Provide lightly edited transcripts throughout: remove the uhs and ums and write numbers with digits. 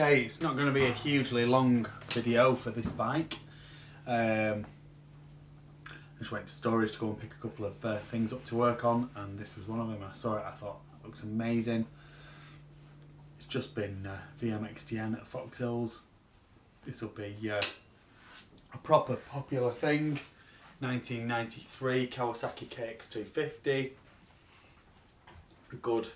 Okay, it's not going to be a hugely long video for this bike. I just went to storage to go and pick a couple of things up to work on, and this was one of them. I saw it, I thought it looks amazing. It's just been VMXDN at Fox Hills. This will be a proper popular thing. 1993 Kawasaki KX250. Good.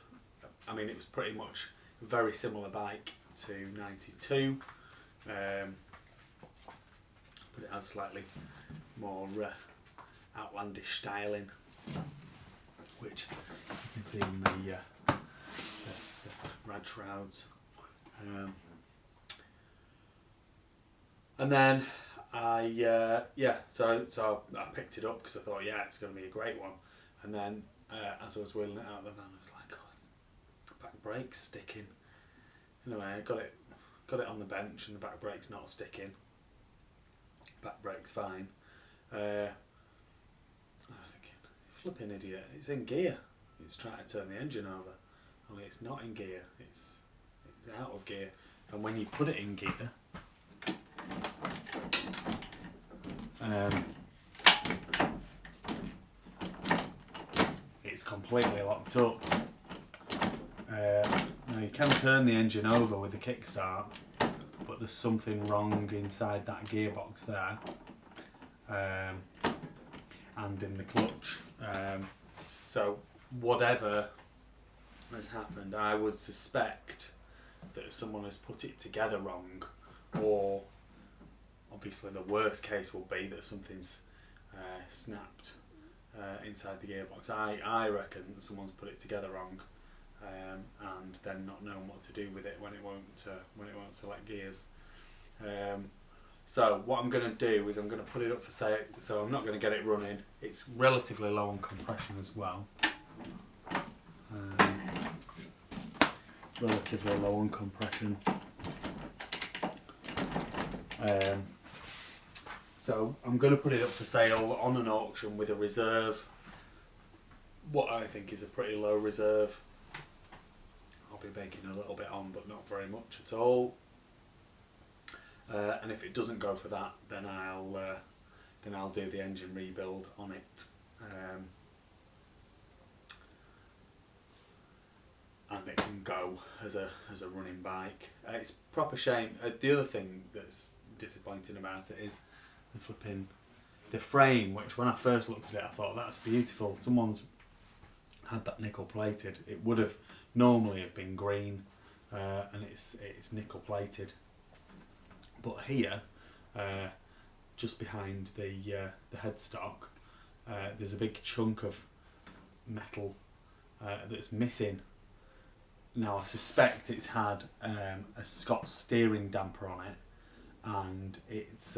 I mean, it was pretty much a very similar bike to 92, but it has slightly more outlandish styling, which you can see in the rad shrouds. And then so I picked it up because I thought, yeah, it's going to be a great one. And then as I was wheeling it out of the van, I was like, oh, back brake's sticking. Anyway, I got it on the bench, and the back brake's not sticking. Back brake's fine. I was thinking, flipping idiot, it's in gear. It's trying to turn the engine over. Only it's not in gear. It's out of gear. And when you put it in gear, it's completely locked up. Now you can turn the engine over with the kickstart, but there's something wrong inside that gearbox there, and in the clutch. So whatever has happened, I would suspect that someone has put it together wrong, or obviously the worst case will be that something's snapped inside the gearbox. I reckon that someone's put it together wrong, and then not knowing what to do with it when it won't select gears. So what I'm going to do is I'm going to put it up for sale. So I'm not going to get it running. It's relatively low on compression as well. Relatively low on compression. So I'm going to put it up for sale on an auction with a reserve. What I think is a pretty low reserve. I'll be making a little bit on, but not very much at all. And if it doesn't go for that, then I'll do the engine rebuild on it. And it can go as a running bike. It's proper shame. The other thing that's disappointing about it is the frame, which when I first looked at it I thought, that's beautiful. Someone's had that nickel plated. It would have normally have been green, and it's nickel plated. But here, just behind the headstock, there's a big chunk of metal that's missing. Now I suspect it's had a Scott's steering damper on it, and it's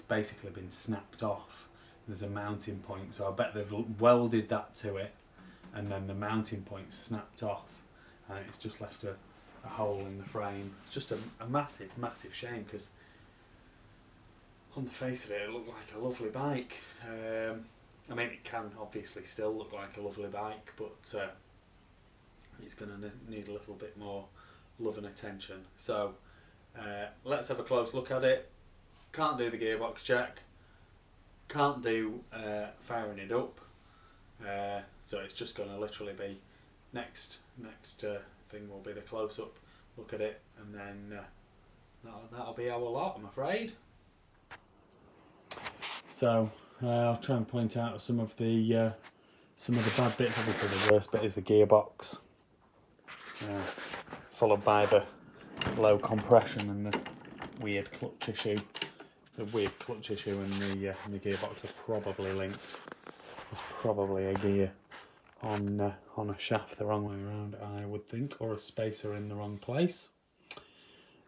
basically been snapped off. There's a mounting point, so I bet they've welded that to it, and then the mounting point snapped off, and it's just left a hole in the frame. It's just a massive shame, because on the face of it, it looked like a lovely bike. I mean, it can obviously still look like a lovely bike, but it's going to need a little bit more love and attention. So let's have a close look at it. Can't do the gearbox check, can't do firing it up, so it's just going to literally be next thing will be the close-up look at it, and then that'll be our lot, I'm afraid. So I'll try and point out some of the bad bits. Obviously the worst bit is the gearbox, followed by the low compression and the weird clutch issue. The weird clutch issue and the gearbox are probably linked. There's probably a gear on a shaft the wrong way around, I would think, or a spacer in the wrong place.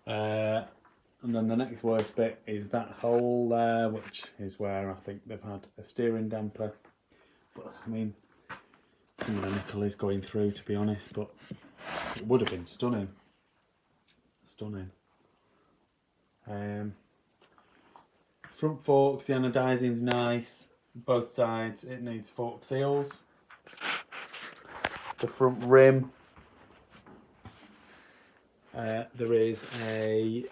And then the next worst bit is that hole there, which is where I think they've had a steering damper. But I mean, some of the nickel is going through, to be honest, but it would have been stunning. Front forks, the anodizing's nice. Both sides, it needs fork seals. The front rim There is a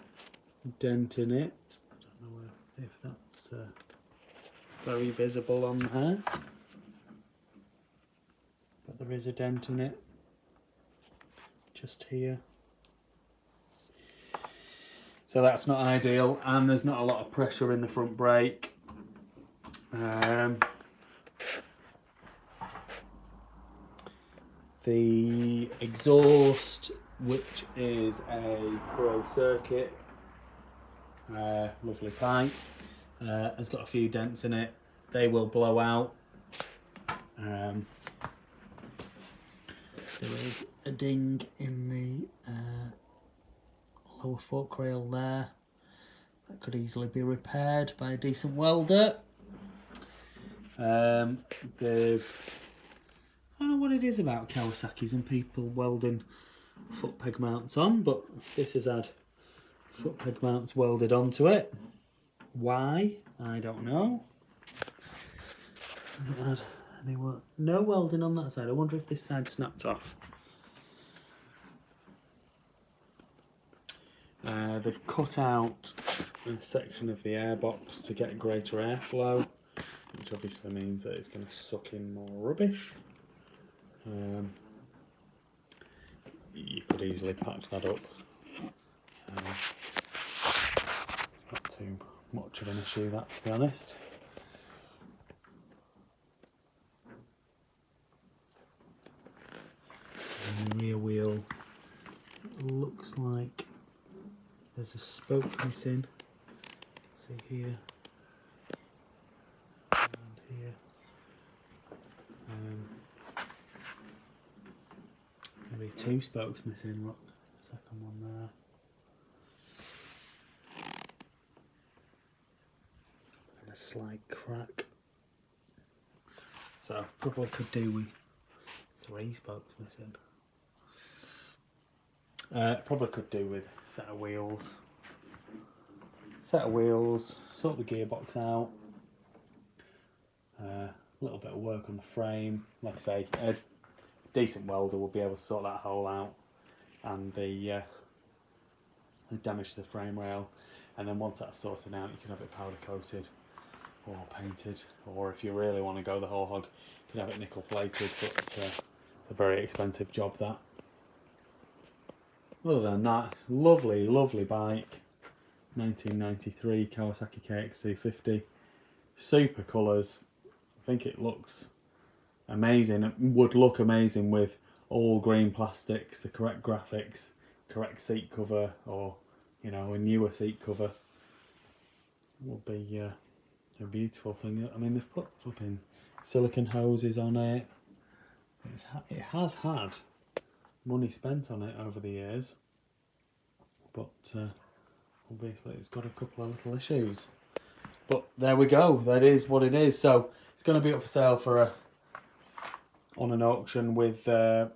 dent in it. I don't know if that's very visible on there, but there is a dent in it just here. So that's not ideal, and there's not a lot of pressure in the front brake. The exhaust, which is a Pro Circuit, lovely pipe, has got a few dents in it. They will blow out. There is a ding in the lower fork rail there. That could easily be repaired by a decent welder. They've, I don't know what it is about Kawasaki's and people welding foot peg mounts on, but this has had foot peg mounts welded onto it. Why? I don't know. Has it had any work? No welding on that side. I wonder if this side snapped off. They've cut out a section of the airbox to get greater airflow, which obviously means that it's going to suck in more rubbish. You could easily patch that up. Not too much of an issue, that, to be honest. And the rear wheel, it looks like there's a spoke missing. See here and here. Maybe two spokes missing. Look, second one there. And a slight crack. So probably could do with 3 spokes missing. Probably could do with a set of wheels. Sort the gearbox out. A little bit of work on the frame. Like I say, a decent welder will be able to sort that hole out, and the damage to the frame rail. And then once that's sorted out, you can have it powder coated or painted, or if you really want to go the whole hog, you can have it nickel plated, but it's a very expensive job, that. Other than that, lovely bike. 1993 Kawasaki KX250. Super colours. I think it looks amazing. It would look amazing with all green plastics, the correct graphics, correct seat cover, or you know, a newer seat cover. Would be a beautiful thing. I mean, they've put flipping silicone hoses on it. It has had money spent on it over the years, but obviously it's got a couple of little issues. But there we go, that is what it is. So it's going to be up for sale for on an auction with a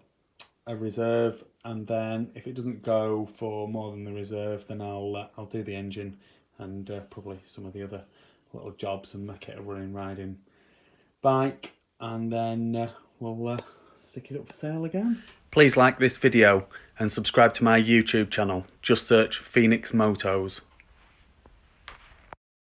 reserve, and then if it doesn't go for more than the reserve, then I'll do the engine and probably some of the other little jobs and make it a running riding bike, and then we'll stick it up for sale again. Please like this video and subscribe to my YouTube channel. Just search Phoenix Motos.